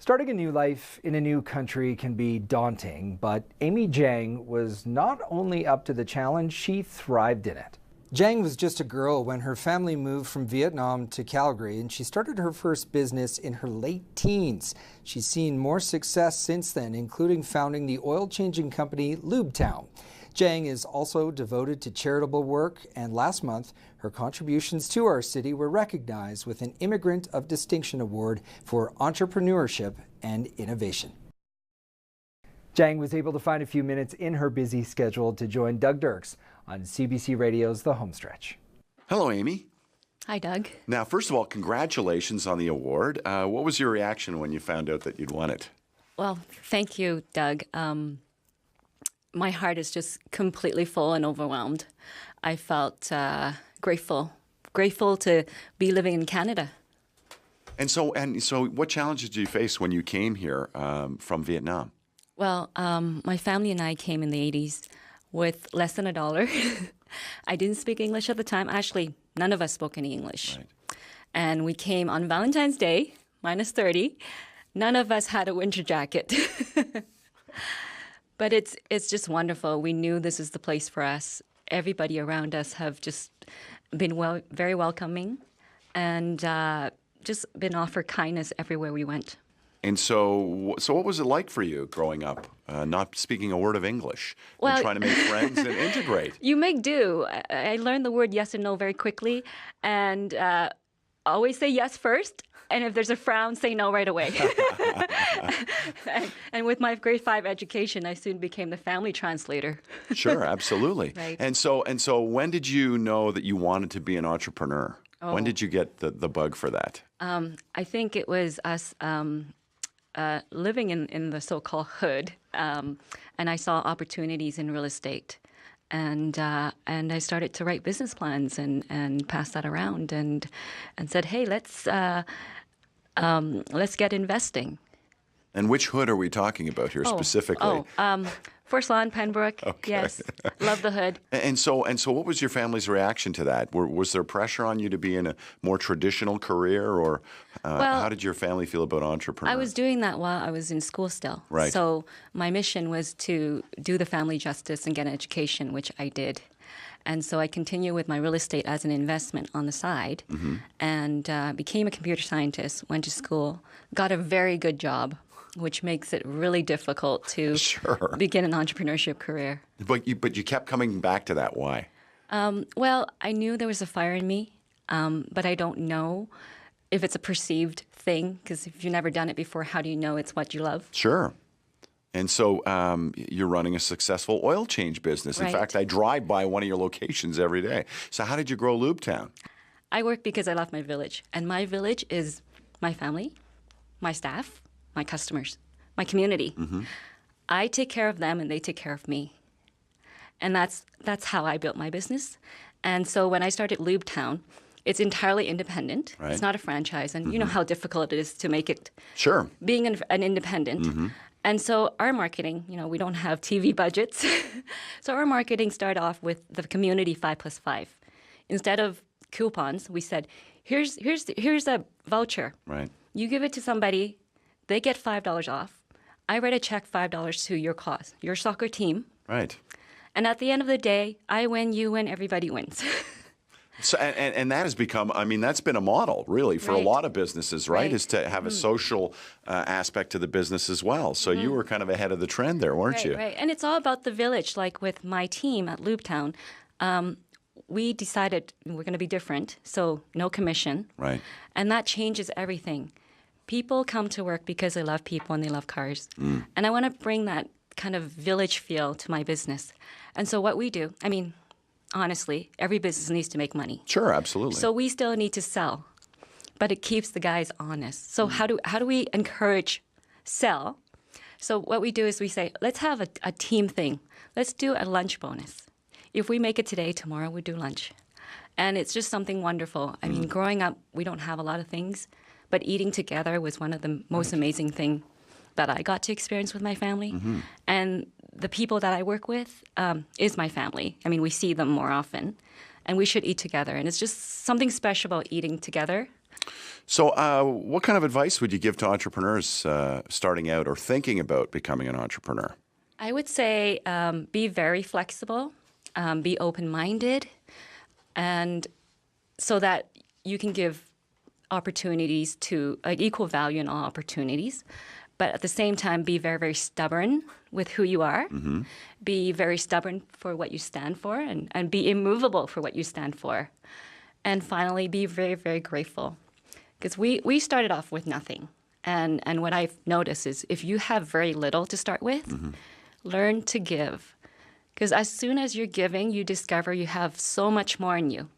Starting a new life in a new country can be daunting, but Amy Jang was not only up to the challenge, she thrived in it. Jang was just a girl when her family moved from Vietnam to Calgary, and she started her first business in her late teens. She's seen more success since then, including founding the oil-changing company Lube Center. Jang is also devoted to charitable work, and last month, her contributions to our city were recognized with an Immigrant of Distinction Award for entrepreneurship and innovation. Jang was able to find a few minutes in her busy schedule to join Doug Dirks on CBC Radio's The Homestretch. Hello, Amy. Hi, Doug. Now, first of all, congratulations on the award. What was your reaction when you found out that you'd won it? Well, thank you, Doug. My heart is just completely full and overwhelmed. I felt grateful to be living in Canada. And so, what challenges did you face when you came here from Vietnam? Well, my family and I came in the 80s with less than $1. I didn't speak English at the time. Actually, none of us spoke any English. Right. And we came on Valentine's Day, minus 30. None of us had a winter jacket. But it's just wonderful. We knew this is the place for us. Everybody around us have just been very welcoming and just been offered kindness everywhere we went. And so what was it like for you growing up, not speaking a word of English, and trying to make friends and integrate? You make do. I learned the word yes and no very quickly, and always say yes first. And if there's a frown, say no right away. and with my grade 5 education, I soon became the family translator. Sure, absolutely. Right. And so when did you know that you wanted to be an entrepreneur? Oh. When did you get the bug for that? I think it was us living in the so-called hood, and I saw opportunities in real estate. And I started to write business plans and pass that around and said, hey, let's get investing. And which hood are we talking about here specifically? Forest Lawn, Pembroke. Okay. Yes, love the hood. And so, what was your family's reaction to that? Was there pressure on you to be in a more traditional career, or how did your family feel about entrepreneurship? I was doing that while I was in school still. Right. So my mission was to do the family justice and get an education, which I did. And so I continued with my real estate as an investment on the side, and became a computer scientist, went to school, got a very good job, which makes it really difficult to begin an entrepreneurship career. But you kept coming back to that. Why? Well, I knew there was a fire in me, but I don't know if it's a perceived thing, because if you've never done it before, how do you know it's what you love? Sure. And so you're running a successful oil change business. In fact, I drive by one of your locations every day. So how did you grow Lube Town? I work because I love my village. And my village is my family, my staff, my customers, my community. I take care of them and they take care of me. And that's how I built my business. And so when I started Lube Town, it's entirely independent. Right. It's not a franchise. And you know how difficult it is to make it. Sure. Being an independent. And so our marketing, we don't have TV budgets. So our marketing started off with the community 5+5. Instead of coupons, we said, here's a voucher. Right. You give it to somebody, they get $5 off. I write a check $5 to your cause, your soccer team. Right. And at the end of the day, I win, you win, everybody wins. So, and that has become, that's been a model, really, for a lot of businesses, right? Is to have a social aspect to the business as well. So you were kind of ahead of the trend there, weren't you? Right, and it's all about the village. Like with my team at Lube Town, we decided we're going to be different, so no commission. Right. And that changes everything. People come to work because they love people and they love cars. And I want to bring that kind of village feel to my business. And so what we do, honestly, every business needs to make money. Sure, absolutely. So we still need to sell, but it keeps the guys honest. So how do we encourage sell? So what we do is we say, let's have a team thing. Let's do a lunch bonus. If we make it today, tomorrow we do lunch. And it's just something wonderful. Growing up, we don't have a lot of things, but eating together was one of the most amazing things that I got to experience with my family. And the people that I work with is my family. We see them more often, and we should eat together. And it's just something special about eating together So what kind of advice would you give to entrepreneurs starting out or thinking about becoming an entrepreneur? I would say be very flexible, be open-minded, and so that you can give opportunities to equal value in all opportunities. But at the same time, be very, very stubborn with who you are. Mm-hmm. Be very stubborn for what you stand for, and be immovable for what you stand for. And finally, be very, very grateful. Because we started off with nothing. And what I've noticed is if you have very little to start with, mm-hmm. learn to give. Because as soon as you're giving, you discover you have so much more in you.